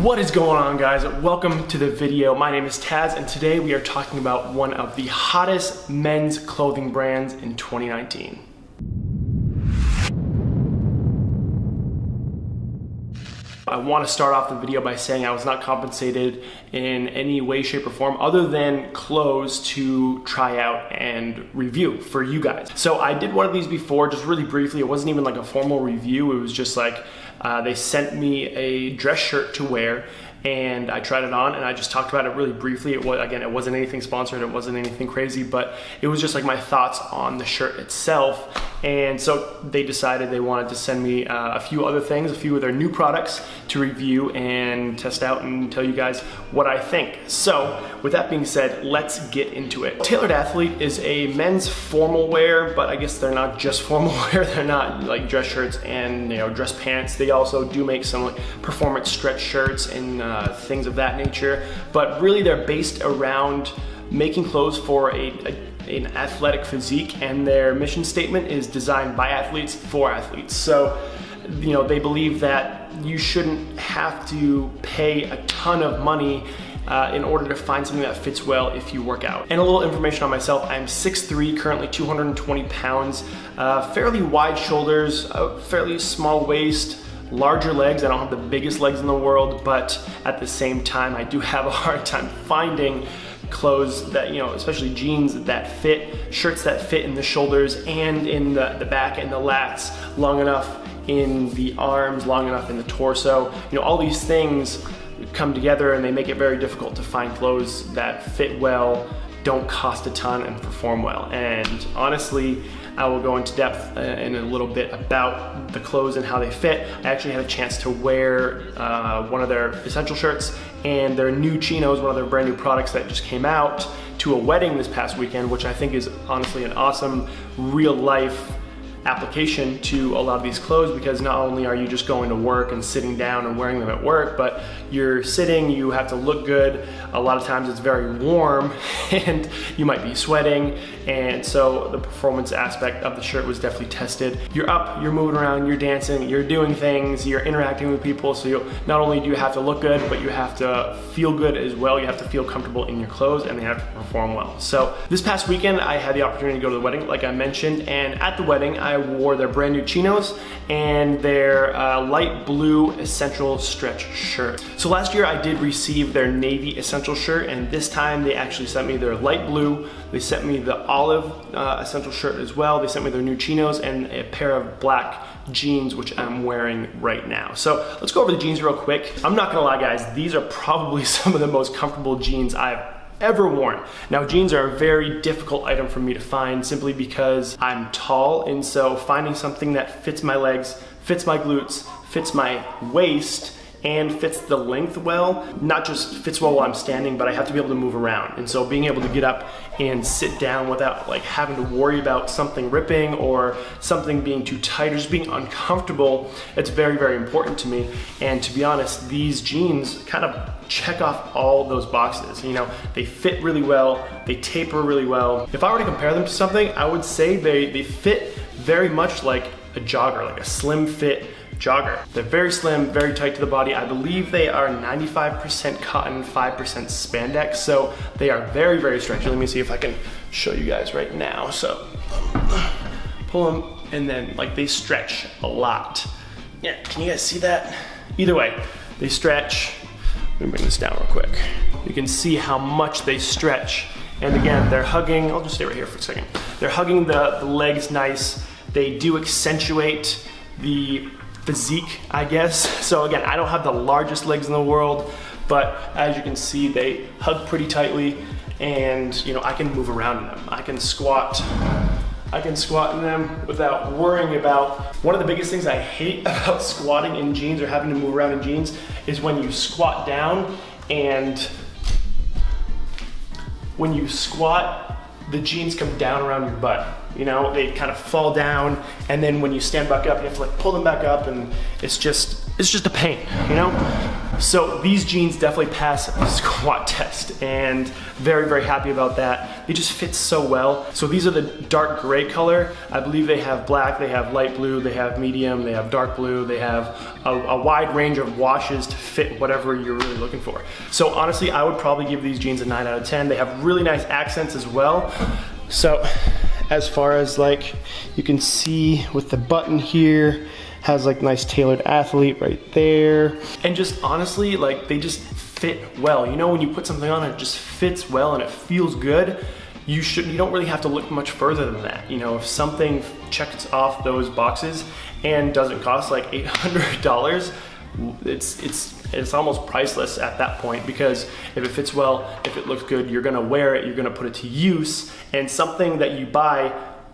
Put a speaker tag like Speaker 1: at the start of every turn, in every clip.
Speaker 1: What is going on, guys? Welcome to the video. My name is Taz, and today we are talking about one of the hottest men's clothing brands in 2019. I want to start off the video by saying I was not compensated in any way, shape, or form other than clothes to try out and review for you guys. So I did one of these before, just really briefly. It wasn't even like a formal review. It was just like they sent me a dress shirt to wear, and I tried it on and I just talked about it really briefly. It wasn't anything sponsored, it wasn't anything crazy, but it was just like my thoughts on the shirt itself. And so they decided they wanted to send me a few other things, a few of their new products to review and test out and tell you guys what I think. So with that being said, let's get into it. Tailored Athlete is a men's formal wear, but I guess they're not just formal wear. They're not like dress shirts and dress pants. They also do make some like performance stretch shirts and things of that nature. But really they're based around making clothes for an athletic physique, and their mission statement is designed by athletes for athletes. So they believe that you shouldn't have to pay a ton of money in order to find something that fits well if you work out. And a little information on myself: I'm 6'3", currently 220 pounds, fairly wide shoulders, a fairly small waist, larger legs. I don't have the biggest legs in the world, but at the same time I do have a hard time finding clothes that, especially jeans that fit, shirts that fit in the shoulders and in the back and the lats, long enough in the arms, long enough in the torso. All these things come together and they make it very difficult to find clothes that fit well, don't cost a ton, and perform well. And honestly, I will go into depth in a little bit about the clothes and how they fit. I actually had a chance to wear one of their essential shirts and their new Chinos, one of their brand new products that just came out, to a wedding this past weekend, which I think is honestly an awesome real life application to a lot of these clothes, because not only are you just going to work and sitting down and wearing them at work, but you're sitting, you have to look good. A lot of times it's very warm and you might be sweating, and so the performance aspect of the shirt was definitely tested. You're up, you're moving around, you're dancing, you're doing things, you're interacting with people, so not only do you have to look good, but you have to feel good as well. You have to feel comfortable in your clothes, and they have to perform well. So this past weekend I had the opportunity to go to the wedding, like I mentioned, and at the wedding I wore their brand new Chinos and their light blue essential stretch shirt. So last year I did receive their navy essential shirt, and this time they actually sent me their light blue. They sent me the olive essential shirt as well. They sent me their new Chinos and a pair of black jeans, which I'm wearing right now. So let's go over the jeans real quick. I'm not gonna lie, guys, these are probably some of the most comfortable jeans I've ever worn. Now, jeans are a very difficult item for me to find simply because I'm tall, and so finding something that fits my legs, fits my glutes, fits my waist, and fits the length well, not just fits well while I'm standing, but I have to be able to move around. And so being able to get up and sit down without like having to worry about something ripping or something being too tight or just being uncomfortable, it's very, very important to me. And to be honest, these jeans kind of check off all those boxes. They fit really well, they taper really well. If I were to compare them to something, I would say they fit very much like a jogger, like a slim fit jogger. They're very slim, very tight to the body. I believe they are 95% cotton, 5% spandex, so they are very, very stretchy. Let me see if I can show you guys right now. So pull them, and then like they stretch a lot. Yeah, can you guys see that? Either way, they stretch. Let me bring this down real quick. You can see how much they stretch. And again, they're hugging, I'll just stay right here for a second. They're hugging the legs nice. They do accentuate the physique, I guess. So again, I don't have the largest legs in the world, but as you can see, they hug pretty tightly, and I can move around in them. I can squat in them without worrying about. One of the biggest things I hate about squatting in jeans or having to move around in jeans is when you squat down, and when you squat, the jeans come down around your butt. They kind of fall down, and then when you stand back up, you have to like pull them back up, and it's just a pain, So these jeans definitely pass the squat test, and very, very happy about that. They just fit so well. So these are the dark gray color. I believe they have black, they have light blue, they have medium, they have dark blue, they have a wide range of washes to fit whatever you're really looking for. So honestly, I would probably give these jeans a 9 out of 10. They have really nice accents as well. So as far as like, you can see with the button here, has like nice tailored athlete right there. And just honestly, like they just fit well. You know, when you put something on, it just fits well and it feels good. You don't really have to look much further than that. You know, if something checks off those boxes and doesn't cost like $800, it's almost priceless at that point, because if it fits well, if it looks good, you're gonna wear it, you're gonna put it to use, and something that you buy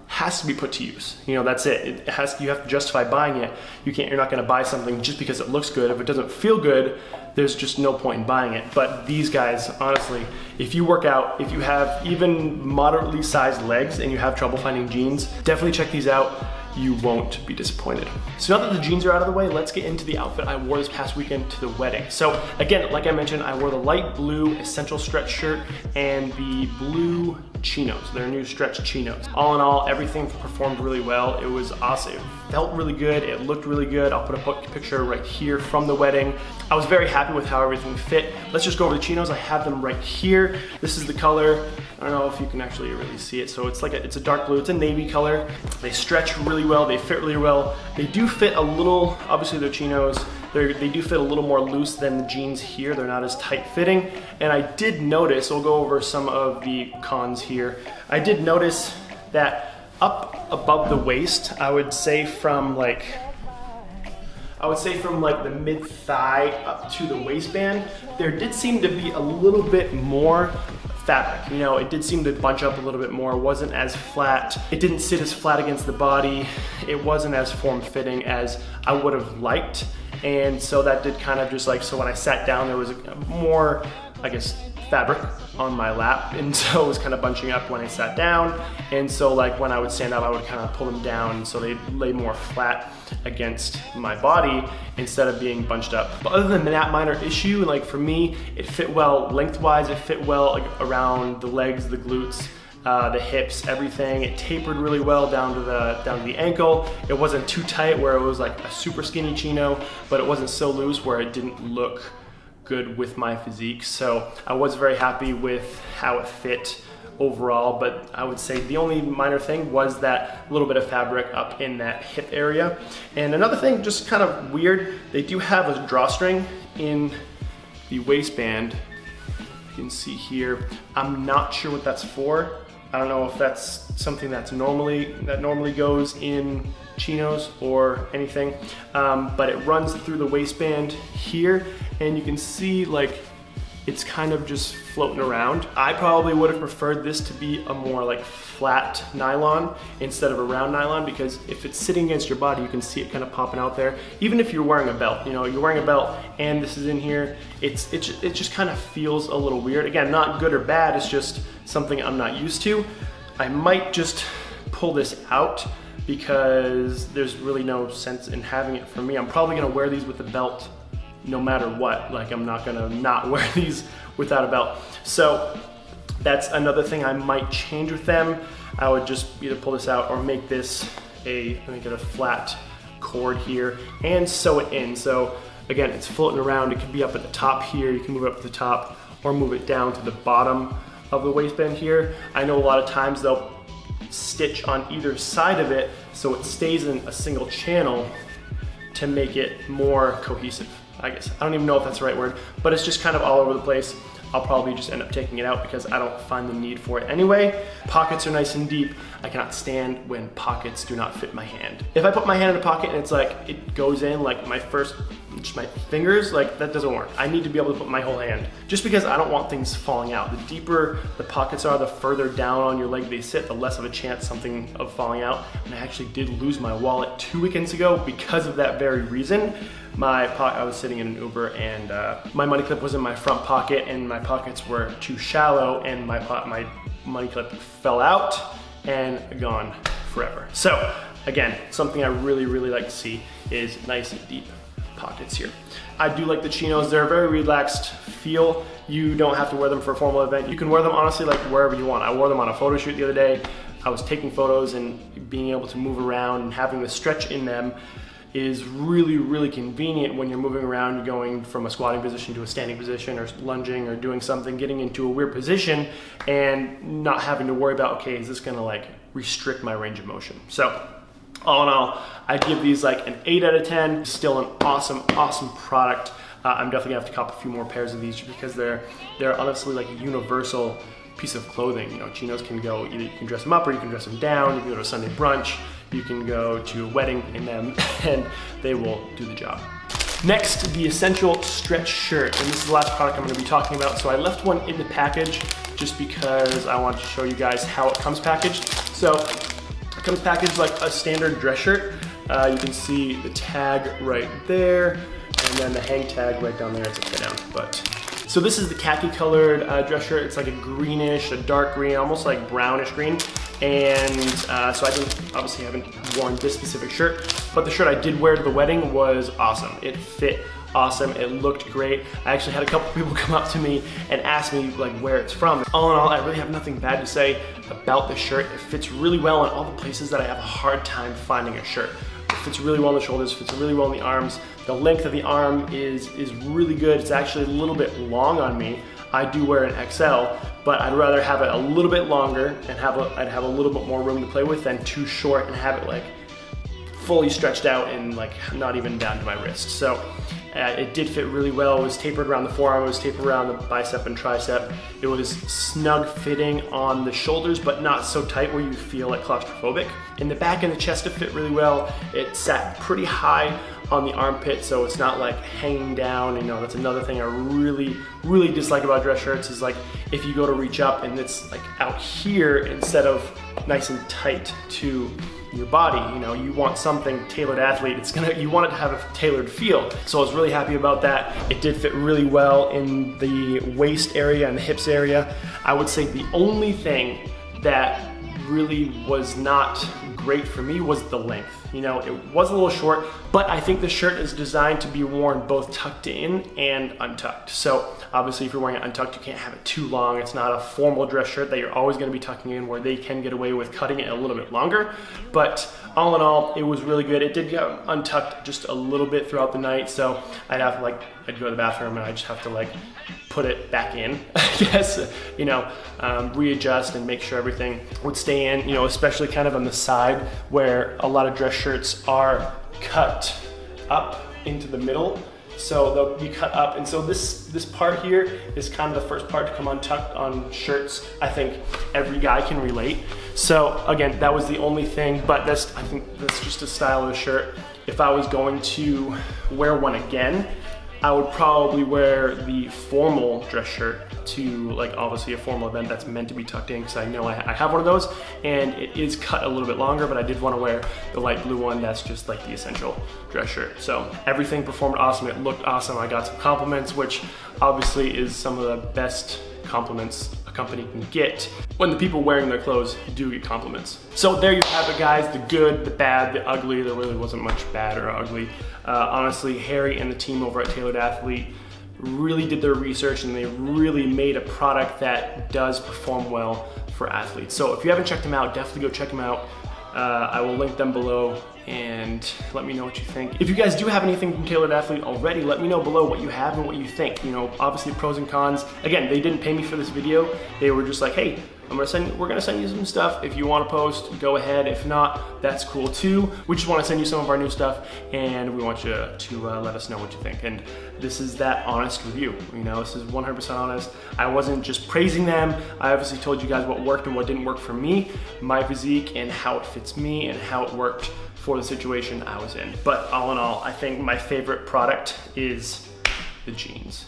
Speaker 1: has to be put to use. You know, that's it. You have to justify buying it. You're not gonna buy something just because it looks good. If it doesn't feel good, there's just no point in buying it. But these guys, honestly, if you work out, if you have even moderately sized legs and you have trouble finding jeans, definitely check these out. You won't be disappointed. So now that the jeans are out of the way, let's get into the outfit I wore this past weekend to the wedding. So again, like I mentioned, I wore the light blue essential stretch shirt and the blue Chinos, their new stretch Chinos. All in all, everything performed really well. It was awesome. It felt really good. It looked really good. I'll put a picture right here from the wedding. I was very happy with how everything fit. Let's just go over the Chinos. I have them right here. This is the color. I don't know if you can actually really see it. So it's a dark blue. It's a navy color. They stretch really well. They fit really well. They do fit a little, obviously they're Chinos. They do fit a little more loose than the jeans here. They're not as tight fitting. And I did notice, we'll go over some of the cons here. I did notice that up above the waist, I would say from like the mid thigh up to the waistband, there did seem to be a little bit more fabric. You know, it did seem to bunch up a little bit more. It wasn't as flat. It didn't sit as flat against the body. It wasn't as form-fitting as I would have liked. And so that did kind of just like, so when I sat down, there was more, I guess, fabric on my lap. And so it was kind of bunching up when I sat down. And so like when I would stand up, I would kind of pull them down. So they lay more flat against my body instead of being bunched up. But other than that minor issue, like for me, it fit well lengthwise. It fit well like around the legs, the glutes, the hips, everything. It tapered really well down to the ankle. It wasn't too tight where it was like a super skinny chino, but it wasn't so loose where it didn't look good with my physique. So I was very happy with how it fit overall, but I would say the only minor thing was that little bit of fabric up in that hip area. And another thing, just kind of weird, they do have a drawstring in the waistband. You can see here. I'm not sure what that's for. I don't know if that's something that normally goes in Chinos or anything, but it runs through the waistband here, and you can see like it's kind of just floating around. I probably would have preferred this to be a more like flat nylon instead of a round nylon, because if it's sitting against your body, you can see it kind of popping out there. Even if you're wearing a belt, you know, you're wearing a belt and this is in here, it just kind of feels a little weird. Again, not good or bad, it's just something I'm not used to. I might just pull this out because there's really no sense in having it for me. I'm probably gonna wear these with a belt no matter what. Like, I'm not gonna not wear these without a belt. So that's another thing I might change with them. I would just either pull this out or make this let me get a flat cord here and sew it in. So again, it's floating around. It could be up at the top here. You can move it up to the top or move it down to the bottom of the waistband here. I know a lot of times they'll stitch on either side of it so it stays in a single channel to make it more cohesive, I guess. I don't even know if that's the right word, but it's just kind of all over the place. I'll probably just end up taking it out because I don't find the need for it anyway. Pockets are nice and deep. I cannot stand when pockets do not fit my hand. If I put my hand in a pocket and it's like, it goes in like just my fingers, like that doesn't work. I need to be able to put my whole hand, just because I don't want things falling out. The deeper the pockets are, the further down on your leg they sit, the less of a chance something of falling out. And I actually did lose my wallet 2 weekends ago because of that very reason. I was sitting in an Uber and my money clip was in my front pocket and my pockets were too shallow and my money clip fell out and gone forever. So again, something I really, really like to see is nice and deep pockets here. I do like the Chinos. They're a very relaxed feel. You don't have to wear them for a formal event. You can wear them honestly like wherever you want. I wore them on a photo shoot the other day. I was taking photos, and being able to move around and having the stretch in them is really, really convenient when you're moving around. You're going from a squatting position to a standing position, or lunging, or doing something, getting into a weird position and not having to worry about, okay, is this gonna like restrict my range of motion? So all in all, I'd give these like an 8 out of 10. Still an awesome, awesome product. I'm definitely gonna have to cop a few more pairs of these because they're honestly like a universal piece of clothing. You know, Chinos can go, either you can dress them up or you can dress them down. You can go to a Sunday brunch, you can go to a wedding in them, and they will do the job. Next, the Essential Stretch Shirt, and this is the last product I'm gonna be talking about. So I left one in the package just because I wanted to show you guys how it comes packaged. So it comes packaged like a standard dress shirt. You can see the tag right there, and then the hang tag right down there. It's upside down, but. So this is the khaki colored dress shirt. It's like a greenish, a dark green, almost like brownish green. And so I obviously haven't worn this specific shirt, but the shirt I did wear to the wedding was awesome. It fit awesome, it looked great. I actually had a couple people come up to me and ask me like where it's from. All in all, I really have nothing bad to say about the shirt. It fits really well in all the places that I have a hard time finding a shirt. It fits really well in the shoulders, fits really well in the arms. The length of the arm is really good. It's actually a little bit long on me. I do wear an XL, but I'd rather have it a little bit longer and I'd have a little bit more room to play with than too short and have it like fully stretched out and like not even down to my wrist. So it did fit really well. It was tapered around the forearm, it was tapered around the bicep and tricep. It was snug fitting on the shoulders, but not so tight where you feel like claustrophobic. In the back and the chest, it fit really well. It sat pretty high on the armpit, so it's not like hanging down. You know, that's another thing I really, really dislike about dress shirts is like if you go to reach up and it's like out here instead of nice and tight to your body. You know, you want something tailored athlete. You want it to have a tailored feel. So I was really happy about that. It did fit really well in the waist area and the hips area. I would say the only thing that really was not great for me was the length. You know, it was a little short, but I think the shirt is designed to be worn both tucked in and untucked. So obviously if you're wearing it untucked, you can't have it too long. It's not a formal dress shirt that you're always gonna be tucking in, where they can get away with cutting it a little bit longer. But all in all, it was really good. It did get untucked just a little bit throughout the night. So I'd go to the bathroom and I just have to like put it back in, I guess, you know, readjust and make sure everything would stay in, you know, especially kind of on the side where a lot of dress shirts are cut up into the middle. So they'll be cut up, and so this part here is kind of the first part to come untucked on shirts. I think every guy can relate. So again, that was the only thing, but I think that's just a style of a shirt. If I was going to wear one again, I would probably wear the formal dress shirt to like obviously a formal event that's meant to be tucked in, because I know I have one of those and it is cut a little bit longer, but I did want to wear the light blue one that's just like the essential dress shirt. So everything performed awesome. It looked awesome. I got some compliments, which obviously is some of the best compliments a company can get. When the people wearing their clothes do get compliments. So there you have it, guys. The good, the bad, the ugly. There really wasn't much bad or ugly. Honestly, Harry and the team over at Tailored Athlete really did their research, and they really made a product that does perform well for athletes. So if you haven't checked them out, definitely go check them out. I will link them below, and let me know what you think. If you guys do have anything from Tailored Athlete already, let me know below what you have and what you think. You know, obviously pros and cons. Again, they didn't pay me for this video. They were just like, hey, we're gonna send you some stuff. If you want to post, go ahead. If not, that's cool too. We just want to send you some of our new stuff, and we want you to let us know what you think. And this is that honest review. You know, this is 100% honest. I wasn't just praising them. I obviously told you guys what worked and what didn't work for me, my physique, and how it fits me, and how it worked for the situation I was in. But all in all, I think my favorite product is the jeans.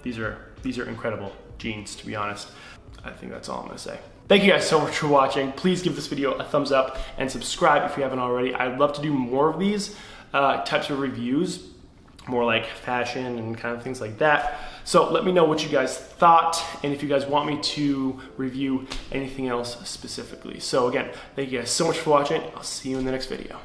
Speaker 1: These are incredible jeans, to be honest. I think that's all I'm gonna say. Thank you guys so much for watching. Please give this video a thumbs up and subscribe if you haven't already. I'd love to do more of these types of reviews, more like fashion and kind of things like that. So let me know what you guys thought, and if you guys want me to review anything else specifically. So again, thank you guys so much for watching. I'll see you in the next video.